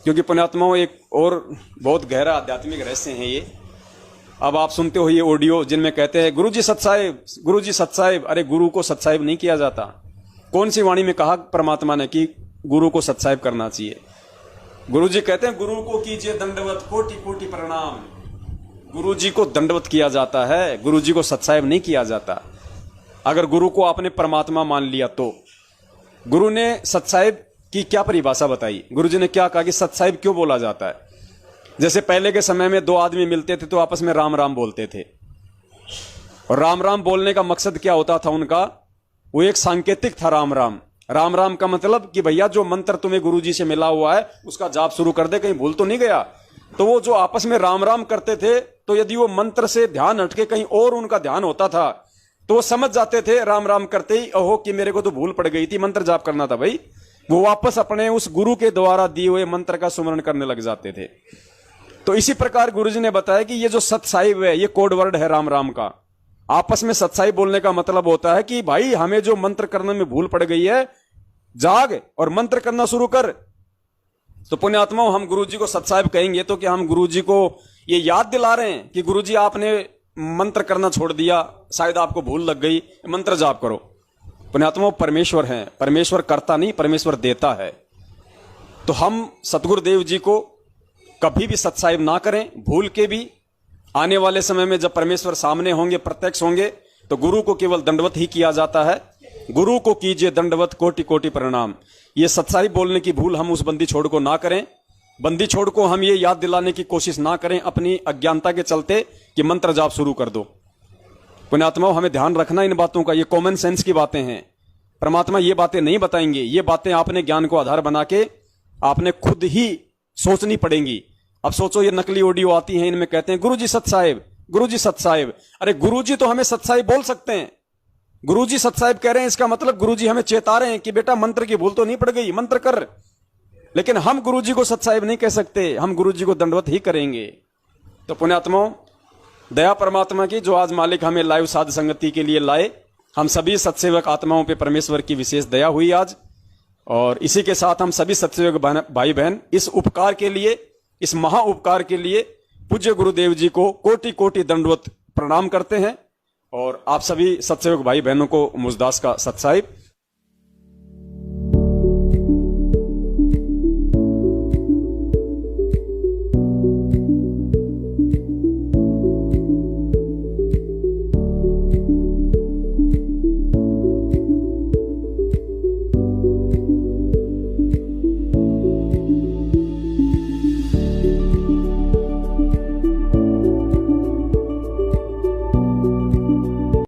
क्योंकि पुण्यात्माओं एक और बहुत गहरा आध्यात्मिक रहस्य है ये। अब आप सुनते हो ये ऑडियो जिनमें कहते हैं गुरुजी सत्साहिब, गुरुजी सत्साहिब। अरे गुरु को सत्साहिब नहीं किया जाता। कौन सी वाणी में कहा परमात्मा ने कि गुरु को सत्साहिब करना चाहिए? गुरुजी कहते हैं गुरु को कीजिए दंडवत कोटि कोटि प्रणाम। गुरुजी को दंडवत किया जाता है, गुरुजी को सत्साहिब नहीं किया जाता। अगर गुरु को आपने परमात्मा मान लिया तो गुरु ने सत्साहिब की क्या परिभाषा बताई? गुरुजी ने क्या कहा कि सत्साहिब क्यों बोला जाता है? जैसे पहले के समय में दो आदमी मिलते थे तो आपस में राम राम बोलते थे, और राम राम बोलने का मकसद क्या होता था उनका? वो एक सांकेतिक था राम राम। राम राम का मतलब कि भैया जो मंत्र तुम्हें गुरुजी से मिला हुआ है उसका जाप शुरू कर दे, कहीं भूल तो नहीं गया। तो वो जो आपस में राम राम करते थे, तो यदि वो मंत्र से ध्यान हटके कहीं और उनका ध्यान होता था तो वो समझ जाते थे राम राम करते ही, ओहो कि मेरे को तो भूल पड़ गई थी, मंत्र जाप करना था भाई। वो वापस अपने उस गुरु के द्वारा दिए हुए मंत्र का सुमरण करने लग जाते थे। तो इसी प्रकार गुरुजी ने बताया कि ये जो सत्साहिब है ये कोड वर्ड है राम राम का। आपस में सत्साहिब बोलने का मतलब होता है कि भाई हमें जो मंत्र करने में भूल पड़ गई है, जाग और मंत्र करना शुरू कर। तो पुण्यात्माओं, हम गुरुजी को सत्साहिब कहेंगे तो क्या हम गुरुजी को ये याद दिला रहे हैं कि गुरुजी आपने मंत्र करना छोड़ दिया, शायद आपको भूल लग गई, मंत्र जाप करो? पुण्यात्माओं, परमेश्वर हैं, परमेश्वर करता नहीं, परमेश्वर देता है। तो हम सतगुरुदेव जी को कभी भी सत्साहिब ना करें, भूल के भी। आने वाले समय में जब परमेश्वर सामने होंगे, प्रत्यक्ष होंगे, तो गुरु को केवल दंडवत ही किया जाता है। गुरु को कीजिए दंडवत कोटि कोटि प्रणाम। ये सत्साहिब बोलने की भूल हम उस बंदी छोड़ को ना करें। बंदी छोड़ को हम ये याद दिलाने की कोशिश ना करें अपनी अज्ञानता के चलते कि मंत्र जाप शुरू कर दो। पुण्यात्माओं, हमें ध्यान रखना इन बातों का, ये कॉमन सेंस की बातें हैं। परमात्मा ये बातें नहीं बताएंगे, ये बातें आपने ज्ञान को आधार बना के आपने खुद ही सोचनी पड़ेंगी। अब सोचो, ये नकली ऑडियो आती हैं, इनमें कहते हैं गुरुजी सत्साहिब, गुरुजी सत्साहिब। अरे गुरुजी तो हमें सत्साहिब बोल सकते हैं। गुरुजी सत्साहिब कह रहे हैं, इसका मतलब गुरुजी हमें चेता रहे हैं कि बेटा मंत्र की भूल तो नहीं पड़ गई, मंत्र कर। लेकिन हम गुरुजी को सत्साहिब नहीं कह सकते, हम गुरुजी को दंडवत ही करेंगे। तो पुण्यात्माओं, दया परमात्मा की जो आज मालिक हमें लाइव साध संगति के लिए लाए, हम सभी सत्सेवक आत्माओं पे परमेश्वर की विशेष दया हुई आज। और इसी के साथ हम सभी सत्सेवक भाई बहन इस उपकार के लिए, इस महा उपकार के लिए पूज्य गुरुदेव जी को कोटि कोटि दंडवत प्रणाम करते हैं। और आप सभी सत्सेवक भाई बहनों को मुझदास का सत्साहिब।